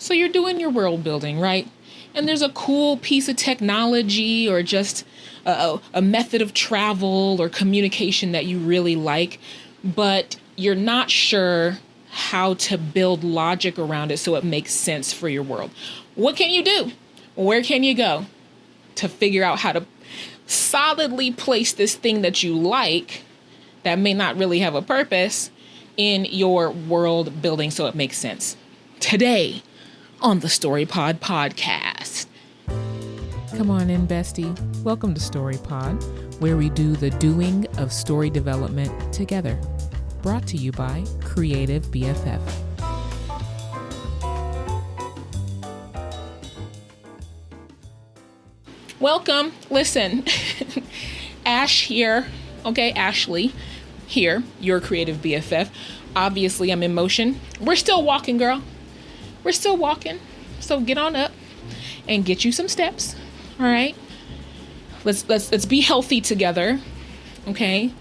So you're doing your world building, right? And there's a cool piece of technology or just a method of travel or communication that you really like, but you're not sure how to build logic around it so it makes sense for your world. What can you do? Where can you go to figure out how to solidly place this thing that you like that may not really have a purpose in your world building so it makes sense? Today on the StoryPod podcast. Come on in, bestie. Welcome to StoryPod, where we do the doing of story development together. Brought to you by Creative BFF. Welcome. Listen, Ash here. Okay, Ashley here, your Creative BFF. Obviously, I'm in motion. We're still walking, girl. We're still walking. So get on up and get you some steps. All right. Let's be healthy together. Okay.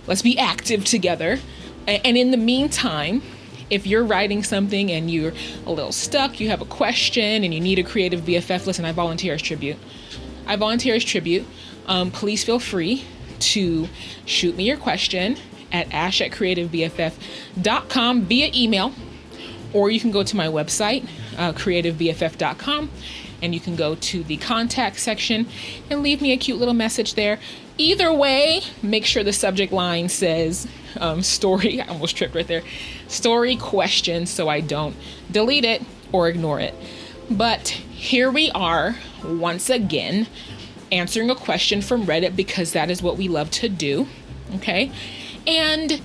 Let's be active together. And in the meantime, if you're writing something and you're a little stuck, you have a question and you need a Creative BFF, listen, I volunteer as tribute. Please feel free to shoot me your question at ash@creativebff.com via email, or you can go to my website, creativebff.com, and you can go to the contact section and leave me a cute little message there. Either way, make sure the subject line says story. I almost tripped right there. Story question, so I don't delete it or ignore it. But here we are once again answering a question from Reddit, because that is what we love to do. Okay. And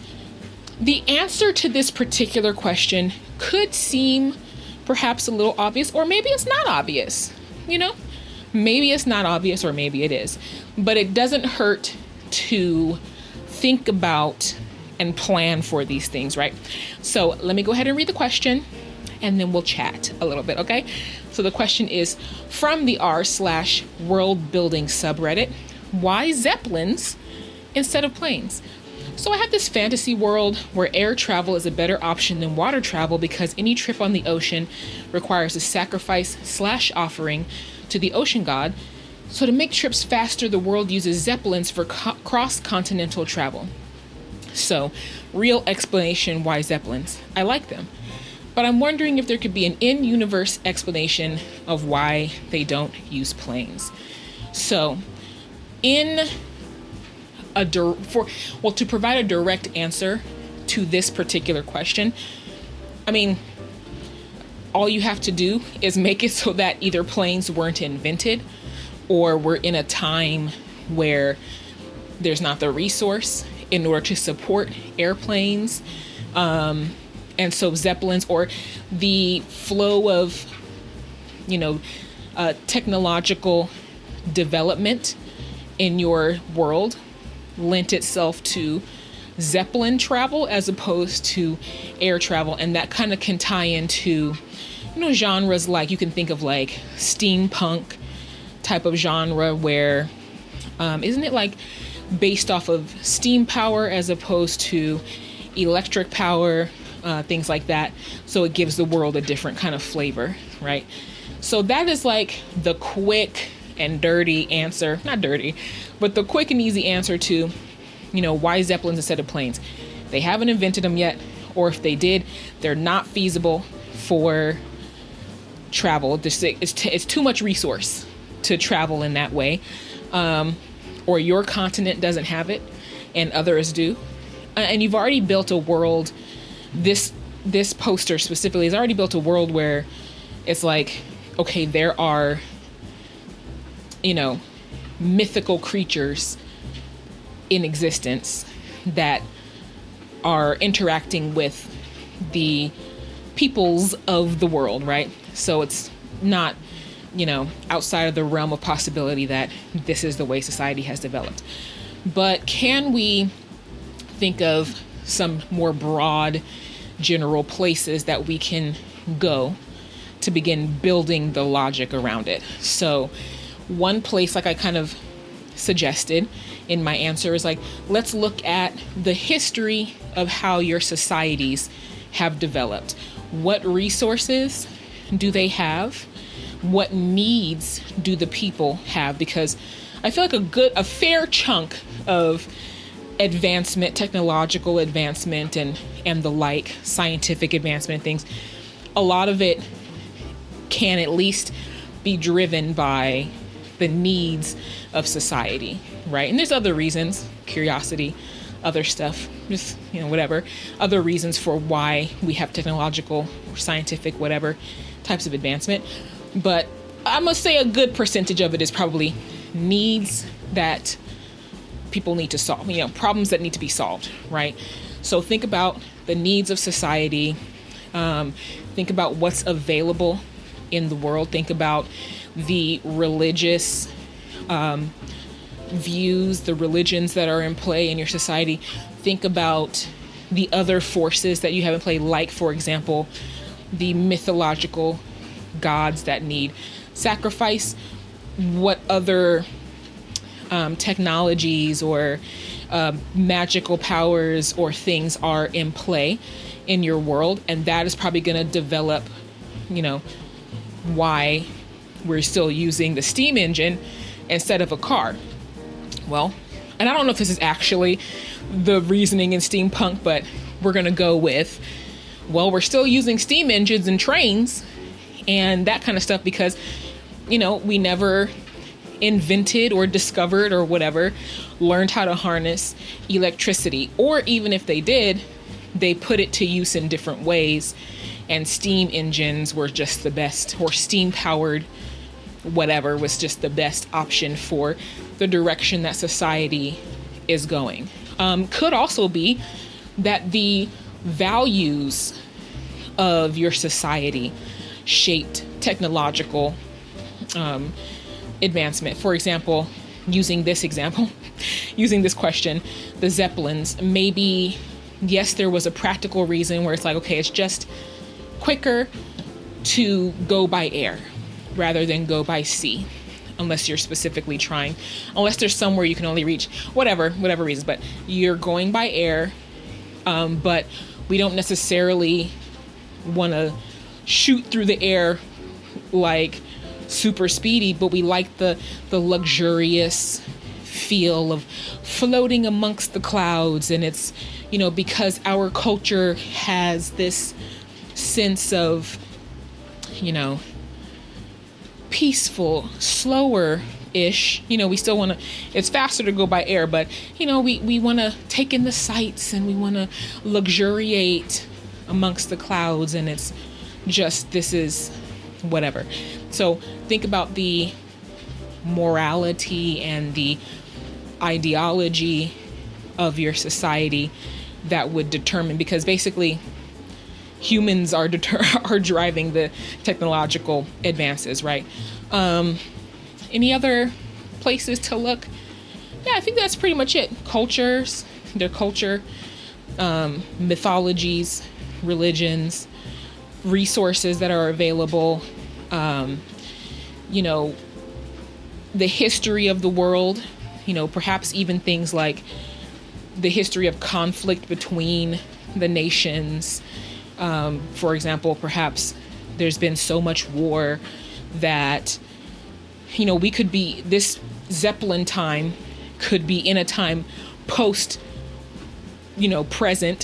the answer to this particular question could seem perhaps a little obvious, or maybe it's not obvious, maybe it's not obvious, or maybe it is, but it doesn't hurt to think about and plan for these things, right? So let me go ahead and read the question and then we'll chat a little bit. Okay. So the question is from the r/world building subreddit: why Zeppelins instead of planes? So I have this fantasy world where air travel is a better option than water travel because any trip on the ocean requires a sacrifice/offering to the ocean god. So to make trips faster, the world uses Zeppelins for cross-continental travel. So, real explanation why Zeppelins. I like them. But I'm wondering if there could be an in-universe explanation of why they don't use planes. So, to provide a direct answer to this particular question, all you have to do is make it so that either planes weren't invented or we're in a time where there's not the resource in order to support airplanes. And so Zeppelins, or the flow of, technological development in your world lent itself to Zeppelin travel as opposed to air travel. And that kind of can tie into, genres like, you can think of like steampunk type of genre where, isn't it like based off of steam power as opposed to electric power, things like that. So it gives the world a different kind of flavor, right? So that is like the quick and dirty answer, not dirty, but the quick and easy answer to, why Zeppelins instead of planes. They haven't invented them yet, or if they did, they're not feasible for travel. It's too much resource to travel in that way. Or your continent doesn't have it and others do. And you've already built a world. This poster specifically has already built a world where it's like, okay, there are, mythical creatures in existence that are interacting with the peoples of the world, right? So it's not, outside of the realm of possibility that this is the way society has developed. But can we think of some more broad, general places that we can go to begin building the logic around it? So one place, like I kind of suggested in my answer, is like, let's look at the history of how your societies have developed. What resources do they have? What needs do the people have? Because I feel like a fair chunk of advancement, technological advancement and the like, scientific advancement things, a lot of it can at least be driven by the needs of society, right? And there's other reasons, curiosity, other stuff, just, whatever, other reasons for why we have technological or scientific, whatever types of advancement. But I must say a good percentage of it is probably needs that people need to solve, problems that need to be solved, right? So think about the needs of society. Think about what's available in the world. Think about the religious views, the religions that are in play in your society. Think about the other forces that you have in play, like, for example, the mythological gods that need sacrifice. What other technologies or magical powers or things are in play in your world? And that is probably going to develop, why we're still using the steam engine instead of a car. Well, and I don't know if this is actually the reasoning in steampunk, but we're going to go with, well, we're still using steam engines and trains and that kind of stuff because, we never invented or discovered or whatever, learned how to harness electricity. Or even if they did, they put it to use in different ways. And steam engines were just the best, or steam powered whatever was just the best option for the direction that society is going. Could also be that the values of your society shaped technological advancement. For example, using this question, the Zeppelins, maybe, yes, there was a practical reason where it's like, okay, it's just quicker to go by air rather than go by sea, unless you're specifically unless there's somewhere you can only reach, whatever reasons, but you're going by air, but we don't necessarily want to shoot through the air like super speedy, but we like the luxurious feel of floating amongst the clouds. And it's, because our culture has this sense of, peaceful, slower-ish, we still want to, it's faster to go by air, but, we want to take in the sights and we want to luxuriate amongst the clouds. And it's just, this is whatever. So think about the morality and the ideology of your society that would determine, because basically humans are driving the technological advances, right? Any other places to look? Yeah, I think that's pretty much it. Cultures, their culture, mythologies, religions, resources that are available, the history of the world, perhaps even things like the history of conflict between the nations. For example, perhaps there's been so much war that, we could be, this Zeppelin time could be in a time post, present,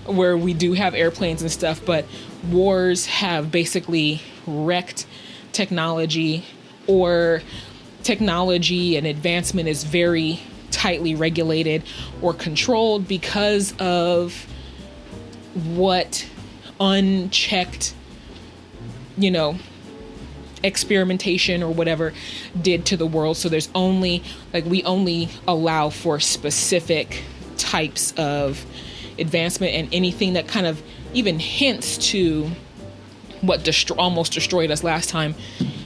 where we do have airplanes and stuff, but wars have basically wrecked technology, or technology and advancement is very tightly regulated or controlled because of what unchecked, experimentation or whatever did to the world. So there's only, we only allow for specific types of advancement, and anything that kind of even hints to what almost destroyed us last time,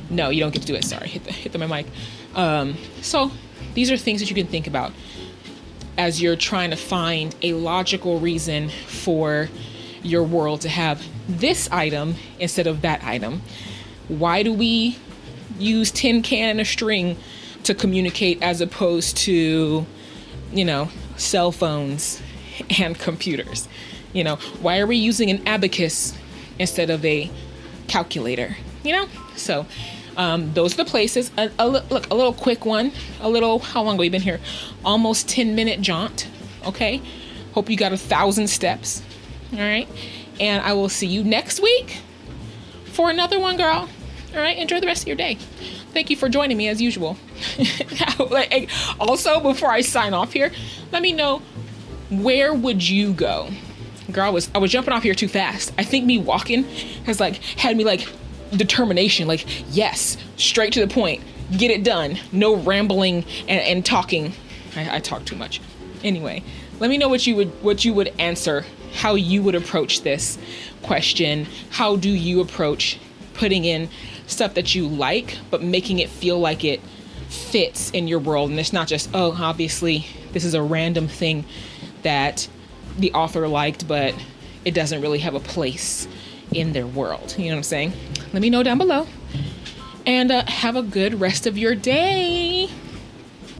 no, you don't get to do it. Sorry, hit the my mic. So these are things that you can think about as you're trying to find a logical reason for your world to have this item instead of that item. Why do we use tin can and a string to communicate as opposed to, cell phones and computers? Why are we using an abacus instead of a calculator, you know? So those are the places. Look, a little quick one, how long have we been here? Almost 10-minute jaunt. Okay. Hope you got 1,000 steps. All right. And I will see you next week for another one, girl. All right. Enjoy the rest of your day. Thank you for joining me as usual. Also, before I sign off here, let me know, where would you go? Girl, I was jumping off here too fast. I think me walking has had me determination, yes, straight to the point, get it done. No rambling and talking. I talk too much. Anyway, let me know what you would answer, how you would approach this question. How do you approach putting in stuff that you like, but making it feel like it fits in your world, and it's not just, oh, obviously this is a random thing that the author liked, but it doesn't really have a place in their world. You know what I'm saying? Let me know down below, and have a good rest of your day.